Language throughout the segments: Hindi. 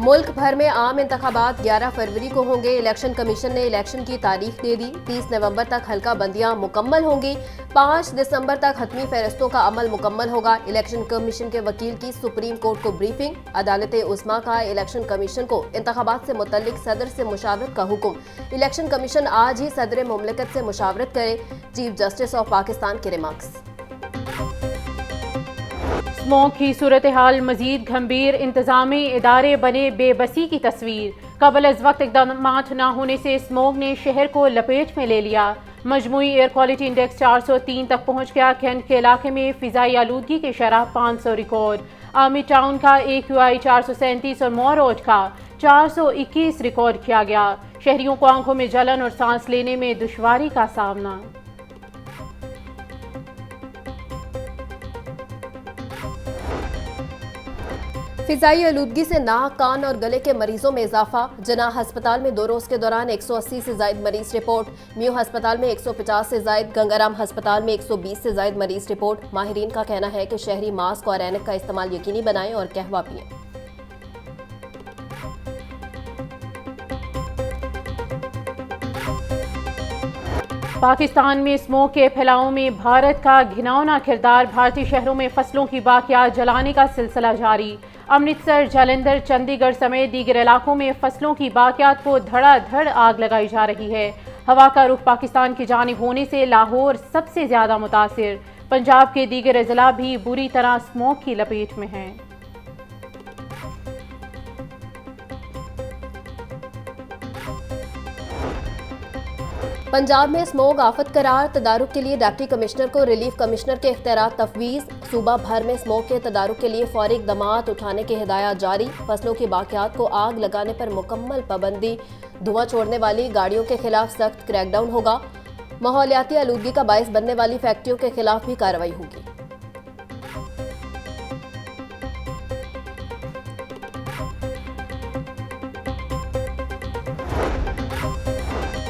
मुल्क भर में आम इंतखाबात 11 फरवरी को होंगे। इलेक्शन कमीशन ने इलेक्शन की तारीख दे दी। 30 नवंबर तक हल्का बंदियां मुकम्मल होंगी। 5 दिसंबर तक हतमी फहरिस्तों का अमल मुकम्मल होगा। इलेक्शन कमीशन के वकील की सुप्रीम कोर्ट को ब्रीफिंग। अदालत उस्मा का इलेक्शन कमीशन को इंतखाबात से मुतल्लिक सदर से मुशावरत का हुक्म। इलेक्शन कमीशन आज ही सदर मुमलिकत से मुशावरत करे। चीफ जस्टिस ऑफ पाकिस्तान के रिमार्क्स। स्मोक की सूरत हाल मजीद गंभीर, इंतजामी इदारे बने बेबसी की तस्वीर। कबल अज वक्त इकदाम न होने से स्मोक ने शहर को लपेट में ले लिया। मजमूई एयर क्वालिटी इंडेक्स 403 तक पहुंच गया। कैंट के इलाके में फिजाई आलूदगी की शरह 500 रिकॉर्ड। आर्मी टाउन का AQI 437 और मॉर रोड का 421 रिकॉर्ड किया गया। शहरियों को आंखों में जलन और सांस लेने में दुश्वारी का सामना। फिजाई आलूदगी से नाक, कान और गले के मरीजों में इजाफा। जनाह अस्पताल में 2 रोज के दौरान 180 से जायद मरीज रिपोर्ट। म्यू अस्पताल में 150 से जायद, गंगाराम अस्पताल में 120 से जायद मरीज रिपोर्ट। माहिरीन का कहना है कि शहरी मास्क और ऐनक का इस्तेमाल यकीनी बनाएं और कहवा पिएं। पाकिस्तान में स्मोक के फैलाव में भारत का घिनौना किरदार। भारतीय शहरों में फसलों की बाकियात जलाने का सिलसिला जारी। अमृतसर, जालंधर, चंडीगढ़ समेत दीगर इलाकों में फसलों की बाकियात को धड़ाधड़ आग लगाई जा रही है। हवा का रुख पाकिस्तान की जानिब होने से लाहौर सबसे ज्यादा मुतासिर। पंजाब के दीगर अजला भी बुरी तरह स्मोक की लपेट में हैं। पंजाब में स्मोक आफत करार। तदारुक के लिए डिप्टी कमिश्नर को रिलीफ कमिश्नर के इख्तियारात तफवीज़। सूबा भर में स्मोक के तदारुक के लिए फौरी इक़दामात उठाने की हिदायत जारी। फसलों की बाकियात को आग लगाने पर मुकम्मल पाबंदी। धुआं छोड़ने वाली गाड़ियों के खिलाफ सख्त क्रैकडाउन होगा। माहौलियाती आलूदगी का बायस बनने वाली फैक्ट्रियों के खिलाफ भी कार्रवाई होगी।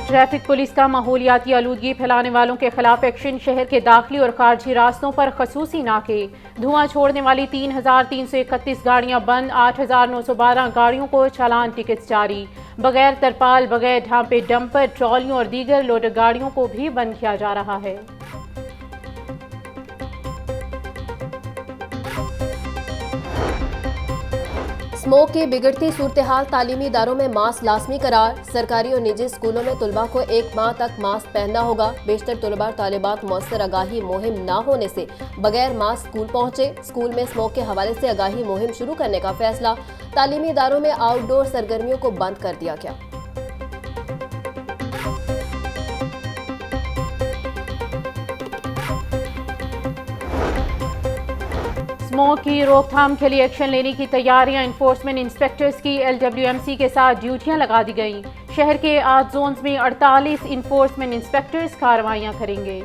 ट्रैफिक पुलिस का माहौलियाती आलूदगी फैलाने वालों के खिलाफ एक्शन। शहर के दाखिली और खारजी रास्तों पर खसूसी नाके। धुआं छोड़ने वाली 3,331 गाड़ियां बंद। 8,912 गाड़ियों को चालान टिकट जारी। बगैर तरपाल, बगैर ढांपे डंपर, ट्रॉलियों और दीगर लोडर गाड़ियों को भी बंद किया जा रहा है। स्मोक की बिगड़ती सूरत हाल। तालीमी इदारों में मास्क लाजमी करार। सरकारी और निजी स्कूलों में तुलबा को 1 माह तक मास्क पहनना होगा। बेशतर तुलबा और तालिबात मौसर आगाही मुहिम न होने से बगैर मास्क स्कूल पहुंचे। स्कूल में स्मोक के हवाले से आगाही मुहिम शुरू करने का फैसला। तालीमी इदारों में आउटडोर सरगर्मियों को बंद कर दिया गया। स्मोक की रोकथाम के लिए एक्शन लेने की तैयारियां। इन्फोर्समेंट इंस्पेक्टर्स की LWMC के साथ ड्यूटियां लगा दी गईं। शहर के 8 जोन्स में 48 इन्फोर्समेंट इंस्पेक्टर्स कार्रवाइयां करेंगे।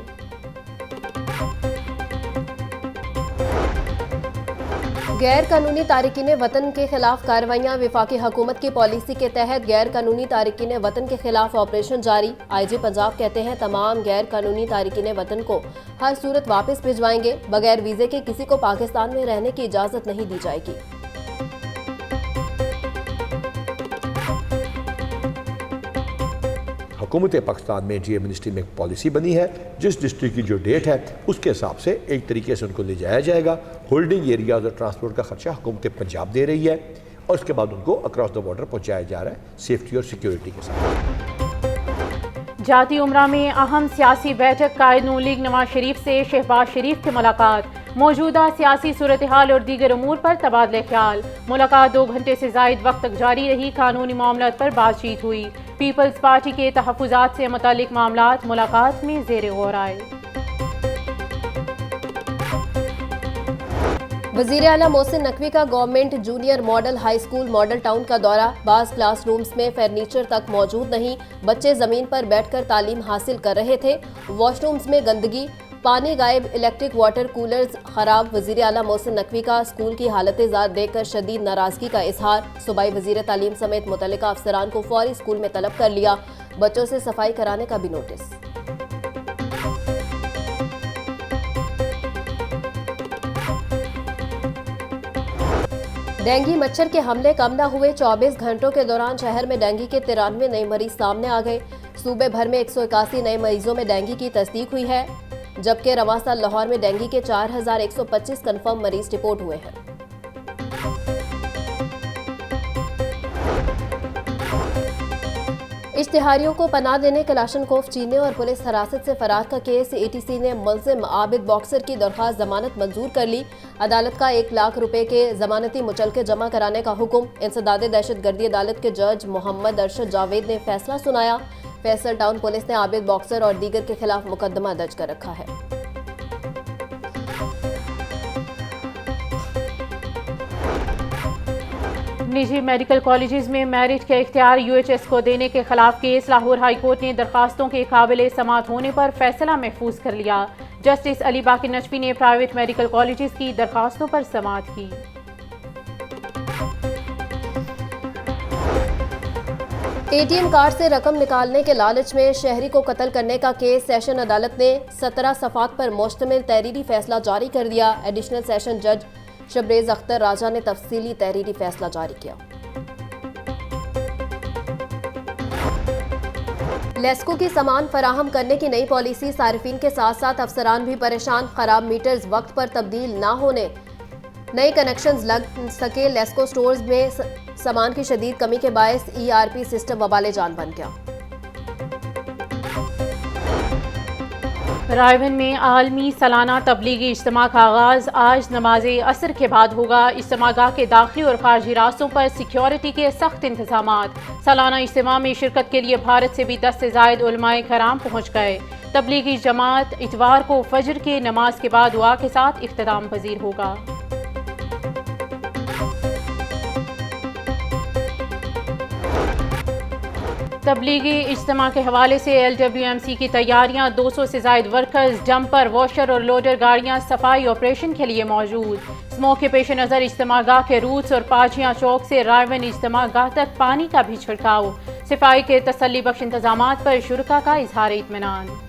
गैर कानूनी तारिकीन वतन के खिलाफ कार्रवाइयां। विफाकी हुकूमत की पॉलिसी के तहत गैर कानूनी तारिकीन वतन के खिलाफ ऑपरेशन जारी। IG पंजाब कहते हैं तमाम गैर कानूनी तारिकीन वतन को हर सूरत वापस भिजवाएंगे। बगैर वीजे के किसी को पाकिस्तान में रहने की इजाजत नहीं दी जाएगी। हुकूमत पाकिस्तान में GA मिनिस्ट्री में एक पॉलिसी बनी है। जिस डिस्ट्रिक्ट की जो डेट है उसके हिसाब से एक तरीके से उनको ले जाया जाएगा। होल्डिंग एरियाज और ट्रांसपोर्ट का खर्चा हुकूमत पंजाब दे रही है और उसके बाद उनको अक्रॉस द बॉर्डर पहुंचाया जा रहा है सेफ्टी और सिक्योरिटी के साथ। जाती उमरा में अहम सियासी बैठक। कायद नून लीग नवाज शरीफ से शहबाज शरीफ की मुलाकात। मौजूदा सियासी सूरत हाल और दीगर अमूर पर तबादले ख्याल। मुलाकात 2 घंटे से जायद वक्त तक जारी रही। कानूनी मामलात पर बातचीत हुई। पीपल्स पार्टी के तहफ़्फ़ुज़ात से मुतालिक मामलात मुलाकात में ज़ेरे गौर आए। वज़ीर आला मोहसिन नकवी का government junior model high school model town का दौरा। बाज़ क्लासरूम्स में फर्नीचर तक मौजूद नहीं। बच्चे ज़मीन पर बैठकर तालीम हासिल कर रहे थे। वॉशरूम्स में गंदगी, पानी गायब, इलेक्ट्रिक वाटर कूलर्स खराब। वज़ीर आला मोहसिन नकवी का स्कूल की हालत ज़ात देखकर शदीद नाराज़गी का इजहार। सूबाई वज़ीर तालीम समेत मुतल्लिका अफसरान को फौरी स्कूल में तलब कर लिया। बच्चों से सफाई कराने का भी नोटिस। डेंगू मच्छर के हमले कम न हुए। 24 घंटों के दौरान शहर में डेंगू के 93 नए मरीज सामने आ गए। सूबे भर में 181 नए मरीजों में डेंगू की तस्दीक हुई है, जबकि रवासा लाहौर में डेंगू के 4125 कंफर्म मरीज रिपोर्ट हुए हैं। इश्तिहारियों को पनाह देने कलाशनकोव चीनने और पुलिस हिरासत से फरार का केस एटीसी ने मुल्जिम आबिद बॉक्सर की दरख्वास्त जमानत मंजूर कर ली। अदालत का 1 लाख रुपए के जमानती मुचलके जमा कराने का हुक्म। इंसदादे दहशतगर्दी अदालत के जज मोहम्मद अरशद जावेद ने फैसला सुनाया। फैसल टाउन पुलिस ने आबिद बॉक्सर और दीगर के खिलाफ मुकदमा दर्ज कर रखा है। निजी मेडिकल कॉलेजेस में मेरिट के इख्तियार यूएचएस को देने के खिलाफ केस। लाहौर हाई कोर्ट ने दरखास्तों के काबिल समाअत होने पर फैसला महफूज कर लिया। जस्टिस अली बाकी नजफी ने प्राइवेट मेडिकल कॉलेजेस की दरखास्तों पर समाअत की। एटीएम कार्ड से रकम निकालने के लालच में शहरी को कत्ल करने का केस सेशन अदालत ने 17 सफ़ात पर मुश्तमिल तहरीरी फैसला जारी कर दिया। एडिशनल सेशन जज शबरेज अख्तर राजा ने तफसीली तहरीरी फैसला जारी किया। लेस्को की सामान फराहम करने की नई पॉलिसी। सारिफीन के साथ साथ अफसरान भी परेशान। खराब मीटर्स वक्त पर तब्दील ना होने, नए कनेक्शंस लग सके। लेस्को स्टोर्स में सामान की शदीद कमी के बायस ERP सिस्टम वबाले जान बन गया। रायवन में आलमी सालाना तबलीगी इज्तिमा का आगाज आज नमाज असर के बाद होगा। इज्तिमागाह के दाखिली और खारजी रास्तों पर सिक्योरिटी के सख्त इंतजामात। सालाना इज्तिमा में शिरकत के लिए भारत से भी 10 से ज़ायद उलमाए कराम पहुँच गए। तबलीगी जमात इतवार को फजर के नमाज के बाद दुआ के साथ इख्तिताम पजीर होगा। तबलीगी इज्तिमा के हवाले से LWMC की तैयारियां। 200 से ज़ायद वर्कर्स, डंपर, वॉशर और लोडर गाड़ियां सफाई ऑपरेशन के लिए मौजूद। स्मोक के पेश नज़र इज्तिमागाह के रूट्स और पाजियां चौक से रायवन इज्तिमागाह तक पानी का भी छिड़काव। सफाई के तसल्ली बख्श इंतजामात पर शुरका का इजहार इत्मीनान।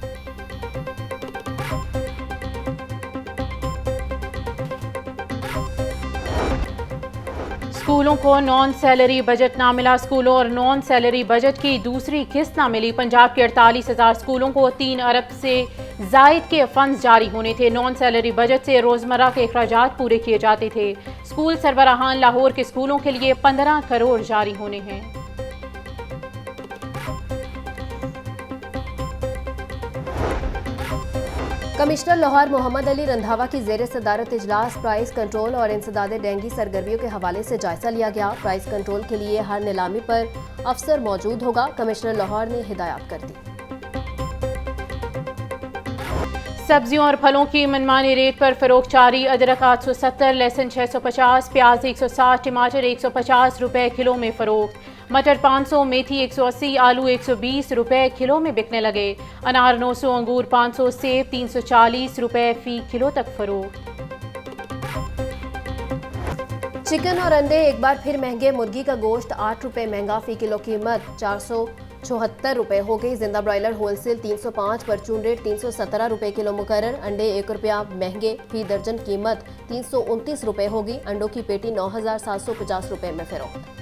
स्कूलों को नॉन सैलरी बजट ना मिला। स्कूलों और नॉन सैलरी बजट की दूसरी किस्त ना मिली। पंजाब के 48,000 स्कूलों को 3 अरब से जायद के फंड जारी होने थे। नॉन सैलरी बजट से रोजमर्रा के अखराजात पूरे किए जाते थे। स्कूल सरबराहान लाहौर के स्कूलों के लिए 15 करोड़ जारी होने हैं। कमिश्नर लाहौर मोहम्मद अली रंधावा की ज़ेर सदारत इजलास प्राइस कंट्रोल और इंसदादे डेंगू सरगर्मियों के हवाले से जायजा लिया गया। प्राइस कंट्रोल के लिए हर नीलामी पर अफसर मौजूद होगा। कमिश्नर लाहौर ने हिदायत कर दी। सब्जियों और फलों की मनमानी रेट पर फरोख्त जारी। अदरक 870, लहसुन 650, प्याज 160, टमाटर 150 रुपए किलो में फरोख्त। मटर 500, मेथी 180, आलू 120 रुपए किलो में बिकने लगे। अनार 900, अंगूर 500, सेब 340 रुपए फी किलो तक फरोख्त। चिकन और अंडे एक बार फिर महंगे। मुर्गी का गोश्त 8 रुपए महंगा, फी किलो कीमत 474 रुपए हो गई। जिंदा ब्रॉयलर होलसेल 305, परचून रेट 317 रुपए किलो मुकर्रर। अंडे 1 रुपया महंगे, फी दर्जन कीमत 329 रुपए होगी। अंडों की पेटी 9,750 रुपए में फरोख्त।